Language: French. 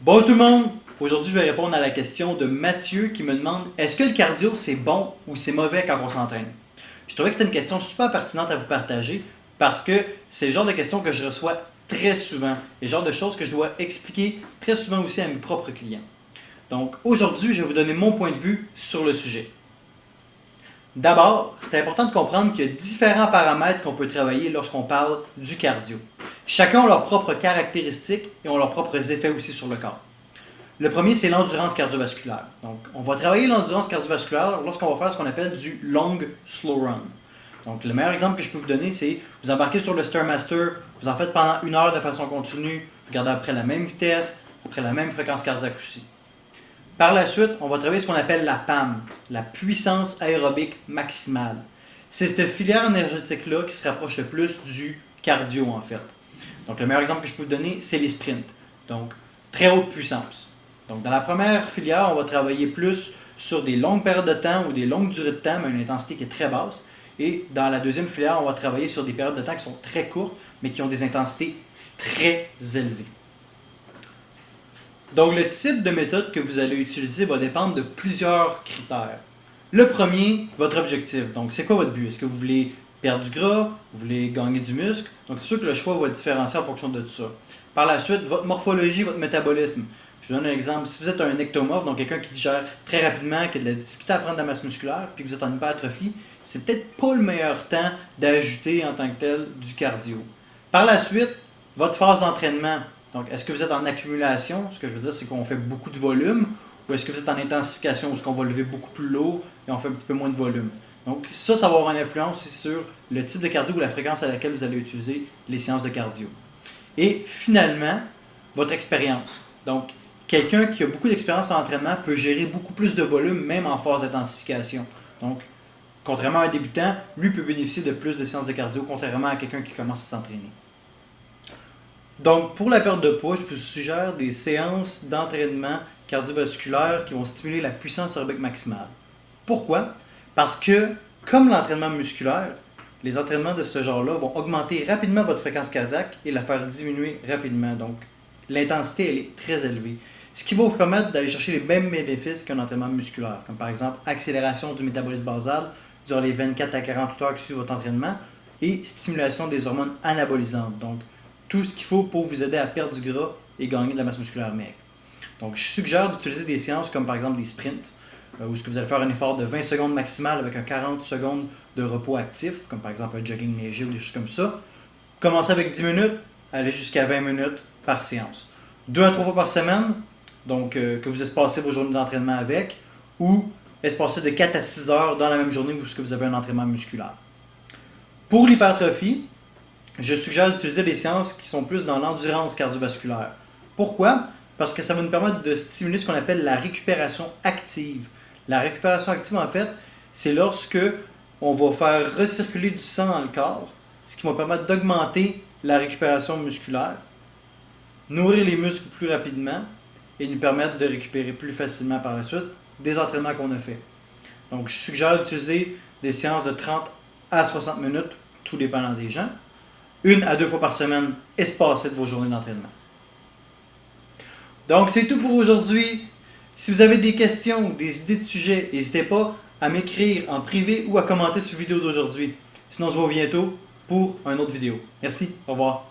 Bonjour tout le monde! Aujourd'hui, je vais répondre à la question de Mathieu qui me demande est-ce que le cardio c'est bon ou c'est mauvais quand on s'entraîne? Je trouvais que c'était une question super pertinente à vous partager parce que c'est le genre de questions que je reçois très souvent et le genre de choses que je dois expliquer très souvent aussi à mes propres clients. Donc aujourd'hui, je vais vous donner mon point de vue sur le sujet. D'abord, c'est important de comprendre qu'il y a différents paramètres qu'on peut travailler lorsqu'on parle du cardio. Chacun a leurs propres caractéristiques et ont leurs propres effets aussi sur le corps. Le premier, c'est l'endurance cardiovasculaire. Donc, on va travailler l'endurance cardiovasculaire lorsqu'on va faire ce qu'on appelle du long slow run. Donc, le meilleur exemple que je peux vous donner, c'est vous embarquez sur le Stairmaster, vous en faites pendant 1 heure de façon continue, vous gardez après la même vitesse, après la même fréquence cardiaque aussi. Par la suite, on va travailler ce qu'on appelle la PAM, la puissance aérobique maximale. C'est cette filière énergétique-là qui se rapproche le plus du cardio en fait. Donc, le meilleur exemple que je peux vous donner, c'est les sprints. Donc, très haute puissance. Donc, dans la première filière, on va travailler plus sur des longues périodes de temps ou des longues durées de temps, mais à une intensité qui est très basse. Et dans la deuxième filière, on va travailler sur des périodes de temps qui sont très courtes, mais qui ont des intensités très élevées. Donc, le type de méthode que vous allez utiliser va dépendre de plusieurs critères. Le premier, votre objectif. Donc, c'est quoi votre but? Est-ce que vous voulez perdre du gras? Vous voulez gagner du muscle? Donc, c'est sûr que le choix va différencier en fonction de tout ça. Par la suite, votre morphologie, votre métabolisme. Je vous donne un exemple. Si vous êtes un ectomorphe, donc quelqu'un qui digère très rapidement, qui a de la difficulté à prendre de la masse musculaire, puis que vous êtes en hypertrophie, c'est peut-être pas le meilleur temps d'ajouter en tant que tel du cardio. Par la suite, votre phase d'entraînement. Donc, est-ce que vous êtes en accumulation? Ce que je veux dire, c'est qu'on fait beaucoup de volume, ou est-ce que vous êtes en intensification, où est-ce qu'on va lever beaucoup plus lourd et on fait un petit peu moins de volume? Donc, ça va avoir une influence aussi sur le type de cardio ou la fréquence à laquelle vous allez utiliser les séances de cardio. Et finalement, votre expérience. Donc, quelqu'un qui a beaucoup d'expérience en entraînement peut gérer beaucoup plus de volume, même en phase d'intensification. Donc, contrairement à un débutant, lui peut bénéficier de plus de séances de cardio, contrairement à quelqu'un qui commence à s'entraîner. Donc, pour la perte de poids, je vous suggère des séances d'entraînement cardiovasculaire qui vont stimuler la puissance aérobique maximale. Pourquoi? Parce que, comme l'entraînement musculaire, les entraînements de ce genre-là vont augmenter rapidement votre fréquence cardiaque et la faire diminuer rapidement. Donc, l'intensité, elle est très élevée. Ce qui va vous permettre d'aller chercher les mêmes bénéfices qu'un entraînement musculaire, comme par exemple accélération du métabolisme basal durant les 24 à 48 heures qui suivent votre entraînement et stimulation des hormones anabolisantes. Donc, tout ce qu'il faut pour vous aider à perdre du gras et gagner de la masse musculaire maigre. Donc, je suggère d'utiliser des séances comme par exemple des sprints, où est-ce que vous allez faire un effort de 20 secondes maximal avec un 40 secondes de repos actif, comme par exemple un jogging léger ou des choses comme ça. Commencez avec 10 minutes, allez jusqu'à 20 minutes par séance. 2 à 3 fois par semaine, donc que vous espacez vos journées d'entraînement avec, ou espacer de 4 à 6 heures dans la même journée où est-ce que vous avez un entraînement musculaire. Pour l'hypertrophie, je suggère d'utiliser des séances qui sont plus dans l'endurance cardiovasculaire. Pourquoi? Parce que ça va nous permettre de stimuler ce qu'on appelle la récupération active. La récupération active, en fait, c'est lorsque on va faire recirculer du sang dans le corps, ce qui va permettre d'augmenter la récupération musculaire, nourrir les muscles plus rapidement et nous permettre de récupérer plus facilement par la suite des entraînements qu'on a fait. Donc, je suggère d'utiliser des séances de 30 à 60 minutes, tout dépendant des gens. 1 à 2 fois par semaine, espacées de vos journées d'entraînement. Donc, c'est tout pour aujourd'hui. Si vous avez des questions ou des idées de sujets, n'hésitez pas à m'écrire en privé ou à commenter sur la vidéo d'aujourd'hui. Sinon, on se voit bientôt pour une autre vidéo. Merci, au revoir.